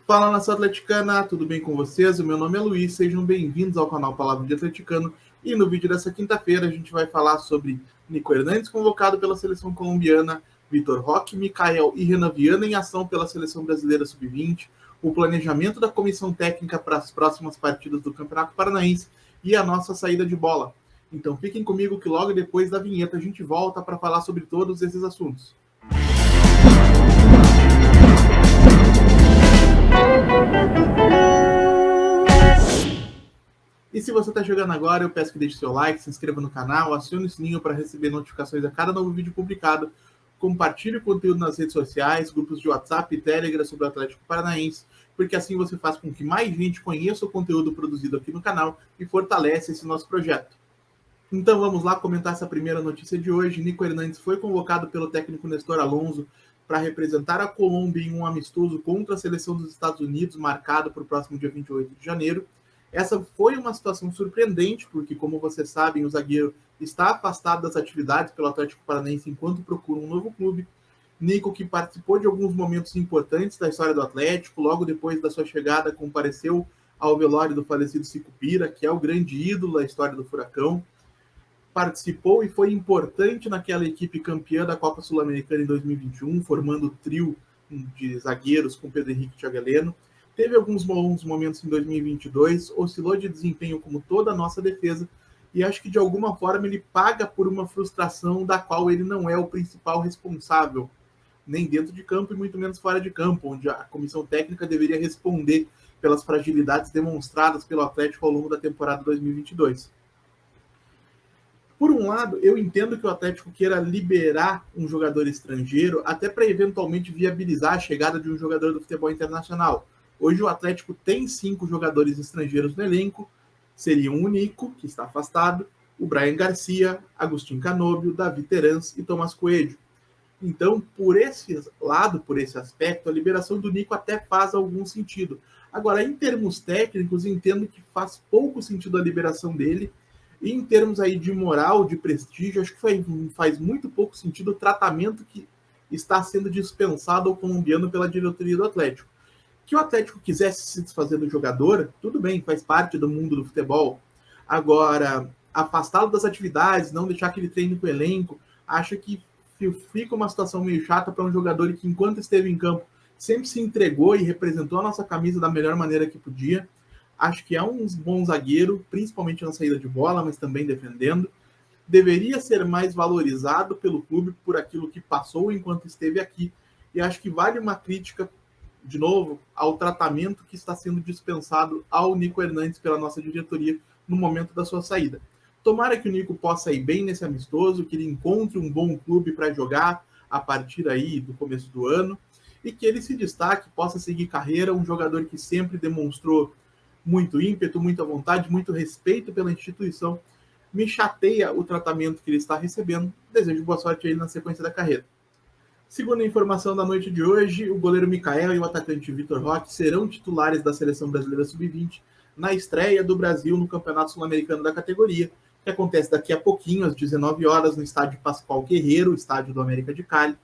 Fala, nação atleticana, tudo bem com vocês? O meu nome é Luiz, sejam bem-vindos ao canal Palavra de Atleticano. E no vídeo dessa quinta-feira a gente vai falar sobre Nico Hernandes, convocado pela seleção colombiana, Vitor Roque, Mikael e Renan Viana em ação pela seleção brasileira sub-20, o planejamento da comissão técnica para as próximas partidas do Campeonato Paranaense e a nossa saída de bola. Então fiquem comigo que logo depois da vinheta a gente volta para falar sobre todos esses assuntos. E se você está chegando agora, eu peço que deixe seu like, se inscreva no canal, acione o sininho para receber notificações a cada novo vídeo publicado, compartilhe o conteúdo nas redes sociais, grupos de WhatsApp e Telegram sobre o Atlético Paranaense, porque assim você faz com que mais gente conheça o conteúdo produzido aqui no canal e fortalece esse nosso projeto. Então vamos lá comentar essa primeira notícia de hoje. Nico Hernandes foi convocado pelo técnico Nestor Alonso para representar a Colômbia em um amistoso contra a seleção dos Estados Unidos, marcado para o próximo dia 28 de janeiro. Essa foi uma situação surpreendente, porque, como vocês sabem, o zagueiro está afastado das atividades pelo Atlético Paranaense enquanto procura um novo clube. Nico, que participou de alguns momentos importantes da história do Atlético, logo depois da sua chegada, compareceu ao velório do falecido Sicupira, que é o grande ídolo da história do Furacão. Participou e foi importante naquela equipe campeã da Copa Sul-Americana em 2021, formando o trio de zagueiros com Pedro Henrique e Thiago Heleno. Teve alguns bons momentos em 2022, oscilou de desempenho como toda a nossa defesa, e acho que de alguma forma ele paga por uma frustração da qual ele não é o principal responsável, nem dentro de campo e muito menos fora de campo, onde a comissão técnica deveria responder pelas fragilidades demonstradas pelo Atlético ao longo da temporada 2022. Por um lado, eu entendo que o Atlético queira liberar um jogador estrangeiro até para eventualmente viabilizar a chegada de um jogador do futebol internacional. Hoje o Atlético tem 5 jogadores estrangeiros no elenco, seriam o Nico, que está afastado, o Brian Garcia, Agustín Canóbio, Davi Terans e Tomás Coelho. Então, por esse lado, por esse aspecto, a liberação do Nico até faz algum sentido. Agora, em termos técnicos, entendo que faz pouco sentido a liberação dele, e em termos aí de moral, de prestígio, acho que faz muito pouco sentido o tratamento que está sendo dispensado ao colombiano pela diretoria do Atlético. Que o Atlético quisesse se desfazer do jogador, tudo bem, faz parte do mundo do futebol. Agora, afastá-lo das atividades, não deixar que ele treine com o elenco, acho que fica uma situação meio chata para um jogador que, enquanto esteve em campo, sempre se entregou e representou a nossa camisa da melhor maneira que podia. Acho que é um bom zagueiro, principalmente na saída de bola, mas também defendendo. Deveria ser mais valorizado pelo clube por aquilo que passou enquanto esteve aqui. E acho que vale uma crítica, de novo, ao tratamento que está sendo dispensado ao Nico Hernandes pela nossa diretoria no momento da sua saída. Tomara que o Nico possa ir bem nesse amistoso, que ele encontre um bom clube para jogar a partir aí do começo do ano e que ele se destaque, possa seguir carreira, um jogador que sempre demonstrou muito ímpeto, muita vontade, muito respeito pela instituição. Me chateia o tratamento que ele está recebendo. Desejo boa sorte aí na sequência da carreira. Segundo a informação da noite de hoje, o goleiro Mikael e o atacante Vitor Roque serão titulares da seleção brasileira sub-20 na estreia do Brasil no Campeonato Sul-Americano da categoria, que acontece daqui a pouquinho, às 19 horas, no estádio Pascoal Guerreiro, estádio do América de Cali.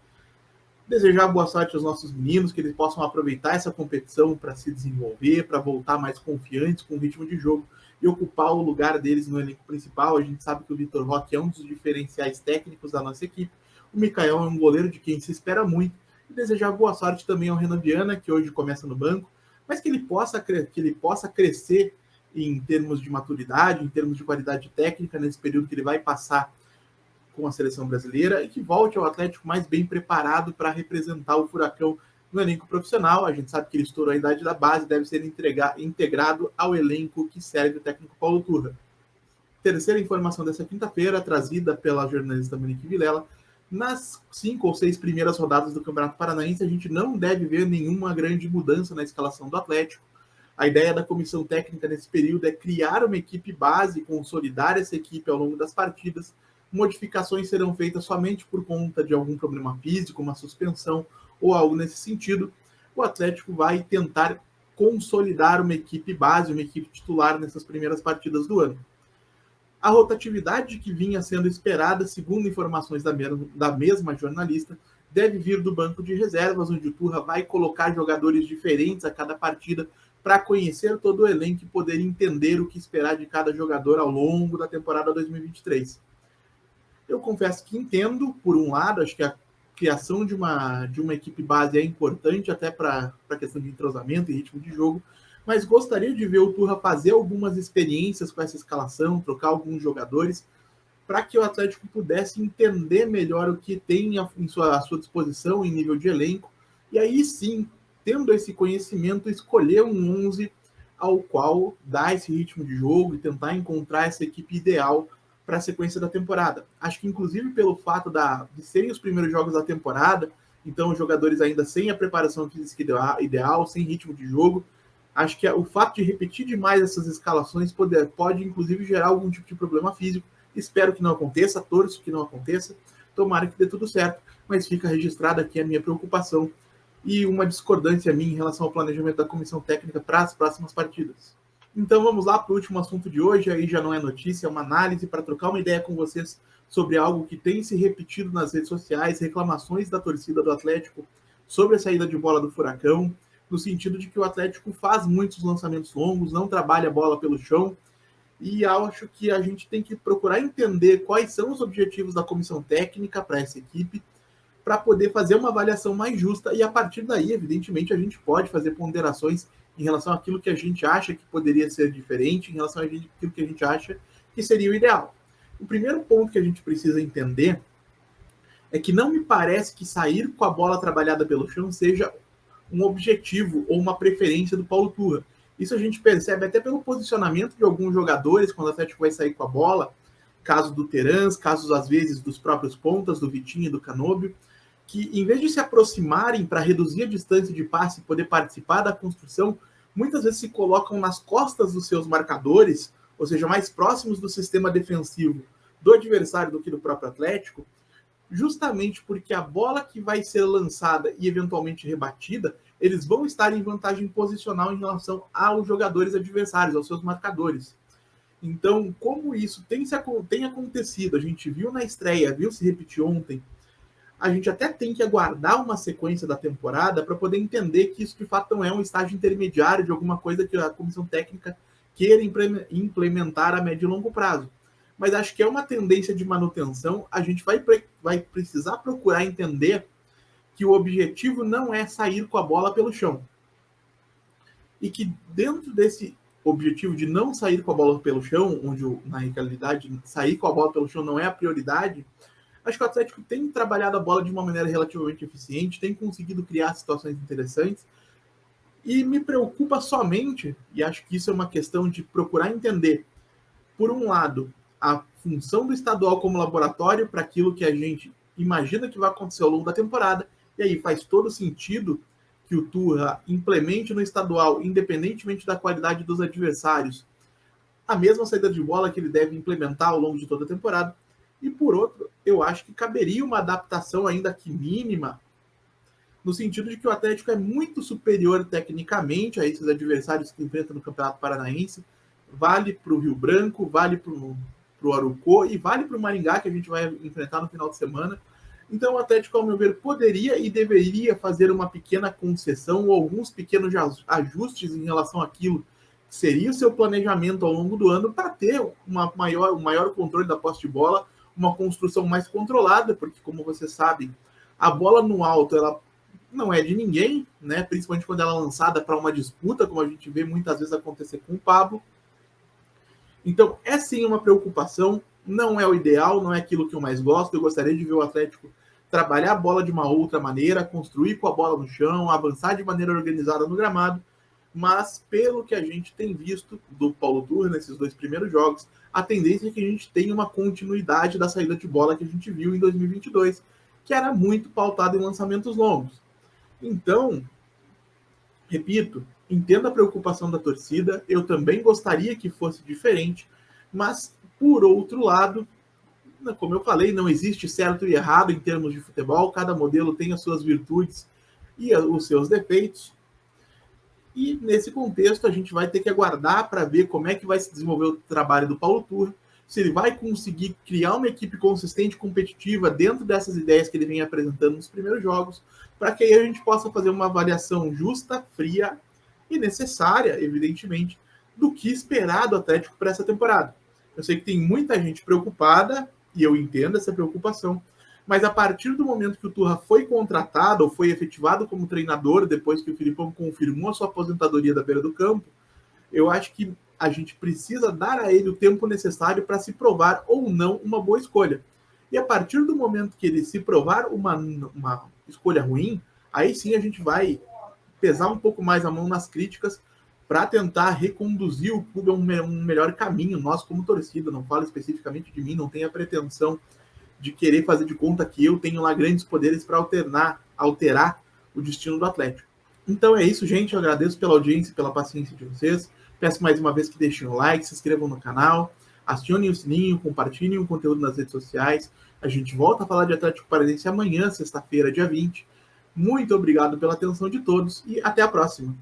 Desejar boa sorte aos nossos meninos, que eles possam aproveitar essa competição para se desenvolver, para voltar mais confiantes com o ritmo de jogo e ocupar o lugar deles no elenco principal. A gente sabe que o Vitor Roque é um dos diferenciais técnicos da nossa equipe. O Mikael é um goleiro de quem se espera muito. E desejar boa sorte também ao Renan Viana, que hoje começa no banco, mas que ele possa crescer em termos de maturidade, em termos de qualidade técnica nesse período que ele vai passar com a seleção brasileira e que volte ao Atlético mais bem preparado para representar o Furacão no elenco profissional. A gente sabe que ele estourou a idade da base, deve ser integrado ao elenco que serve o técnico Paulo Turra. Terceira informação dessa quinta-feira, trazida pela jornalista Monique Vilela: nas 5 ou 6 primeiras rodadas do Campeonato Paranaense, a gente não deve ver nenhuma grande mudança na escalação do Atlético. A ideia da comissão técnica nesse período é criar uma equipe base, consolidar essa equipe ao longo das partidas. Modificações serão feitas somente por conta de algum problema físico, uma suspensão ou algo nesse sentido. O Atlético vai tentar consolidar uma equipe base, uma equipe titular nessas primeiras partidas do ano. A rotatividade que vinha sendo esperada, segundo informações da mesma jornalista, deve vir do banco de reservas, onde o Turra vai colocar jogadores diferentes a cada partida para conhecer todo o elenco e poder entender o que esperar de cada jogador ao longo da temporada 2023. Eu confesso que entendo, por um lado, acho que a criação de uma equipe base é importante até para a questão de entrosamento e ritmo de jogo, mas gostaria de ver o Turra fazer algumas experiências com essa escalação, trocar alguns jogadores, para que o Atlético pudesse entender melhor o que tem à sua disposição em nível de elenco, e aí sim, tendo esse conhecimento, escolher um 11 ao qual dar esse ritmo de jogo e tentar encontrar essa equipe ideal para a sequência da temporada. Acho que, inclusive, pelo fato de serem os primeiros jogos da temporada, então os jogadores ainda sem a preparação física ideal, sem ritmo de jogo, acho que o fato de repetir demais essas escalações pode inclusive, gerar algum tipo de problema físico. Espero que não aconteça, torço que não aconteça, tomara que dê tudo certo, mas fica registrada aqui a minha preocupação e uma discordância minha em relação ao planejamento da comissão técnica para as próximas partidas. Então vamos lá para o último assunto de hoje, aí já não é notícia, é uma análise para trocar uma ideia com vocês sobre algo que tem se repetido nas redes sociais, reclamações da torcida do Atlético sobre a saída de bola do Furacão, no sentido de que o Atlético faz muitos lançamentos longos, não trabalha a bola pelo chão, e acho que a gente tem que procurar entender quais são os objetivos da comissão técnica para essa equipe, para poder fazer uma avaliação mais justa, e a partir daí, evidentemente, a gente pode fazer ponderações em relação àquilo que a gente acha que poderia ser diferente, em relação àquilo que a gente acha que seria o ideal. O primeiro ponto que a gente precisa entender é que não me parece que sair com a bola trabalhada pelo chão seja um objetivo ou uma preferência do Paulo Turra. Isso a gente percebe até pelo posicionamento de alguns jogadores quando o Atlético vai sair com a bola, caso do Terans, casos às vezes dos próprios pontas, do Vitinho e do Canóbio, que em vez de se aproximarem para reduzir a distância de passe e poder participar da construção, muitas vezes se colocam nas costas dos seus marcadores, ou seja, mais próximos do sistema defensivo do adversário do que do próprio Atlético, justamente porque a bola que vai ser lançada e eventualmente rebatida, eles vão estar em vantagem posicional em relação aos jogadores adversários, aos seus marcadores. Então, como isso tem acontecido, a gente viu na estreia, viu se repetir ontem, a gente até tem que aguardar uma sequência da temporada para poder entender que isso de fato não é um estágio intermediário de alguma coisa que a comissão técnica queira implementar a médio e longo prazo. Mas acho que é uma tendência de manutenção, a gente vai precisar procurar entender que o objetivo não é sair com a bola pelo chão. E que dentro desse objetivo de não sair com a bola pelo chão, onde na realidade sair com a bola pelo chão não é a prioridade, acho que o Atlético tem trabalhado a bola de uma maneira relativamente eficiente, tem conseguido criar situações interessantes, e me preocupa somente, e acho que isso é uma questão de procurar entender, por um lado, a função do estadual como laboratório para aquilo que a gente imagina que vai acontecer ao longo da temporada, e aí faz todo sentido que o Turra implemente no estadual, independentemente da qualidade dos adversários, a mesma saída de bola que ele deve implementar ao longo de toda a temporada. E por outro, eu acho que caberia uma adaptação ainda que mínima, no sentido de que o Atlético é muito superior tecnicamente a esses adversários que enfrenta no Campeonato Paranaense, vale para o Rio Branco, vale para o Arucó e vale para o Maringá, que a gente vai enfrentar no final de semana. Então o Atlético, ao meu ver, poderia e deveria fazer uma pequena concessão ou alguns pequenos ajustes em relação àquilo que seria o seu planejamento ao longo do ano para ter um maior controle da posse de bola, uma construção mais controlada, porque, como vocês sabem, a bola no alto ela não é de ninguém, né? Principalmente quando ela é lançada para uma disputa, como a gente vê muitas vezes acontecer com o Pablo. Então, é sim uma preocupação, não é o ideal, não é aquilo que eu mais gosto. Eu gostaria de ver o Atlético trabalhar a bola de uma outra maneira, construir com a bola no chão, avançar de maneira organizada no gramado, mas pelo que a gente tem visto do Paulo Turra nesses 2 primeiros jogos, a tendência é que a gente tenha uma continuidade da saída de bola que a gente viu em 2022, que era muito pautada em lançamentos longos. Então, repito, entendo a preocupação da torcida, eu também gostaria que fosse diferente, mas, por outro lado, como eu falei, não existe certo e errado em termos de futebol, cada modelo tem as suas virtudes e os seus defeitos, e nesse contexto a gente vai ter que aguardar para ver como é que vai se desenvolver o trabalho do Paulo Turra, se ele vai conseguir criar uma equipe consistente, competitiva, dentro dessas ideias que ele vem apresentando nos primeiros jogos, para que aí a gente possa fazer uma avaliação justa, fria e necessária, evidentemente, do que esperar do Atlético para essa temporada. Eu sei que tem muita gente preocupada, e eu entendo essa preocupação, mas a partir do momento que o Turra foi contratado, ou foi efetivado como treinador, depois que o Filipão confirmou a sua aposentadoria da beira do campo, eu acho que a gente precisa dar a ele o tempo necessário para se provar ou não uma boa escolha. E a partir do momento que ele se provar uma escolha ruim, aí sim a gente vai pesar um pouco mais a mão nas críticas para tentar reconduzir o clube a um melhor caminho. Nós, como torcida, não falo especificamente de mim, não tenho a pretensão de querer fazer de conta que eu tenho lá grandes poderes para alterar o destino do Atlético. Então é isso, gente. Eu agradeço pela audiência e pela paciência de vocês. Peço mais uma vez que deixem o like, se inscrevam no canal, acionem o sininho, compartilhem o conteúdo nas redes sociais. A gente volta a falar de Atlético Paranaense amanhã, sexta-feira, dia 20. Muito obrigado pela atenção de todos e até a próxima.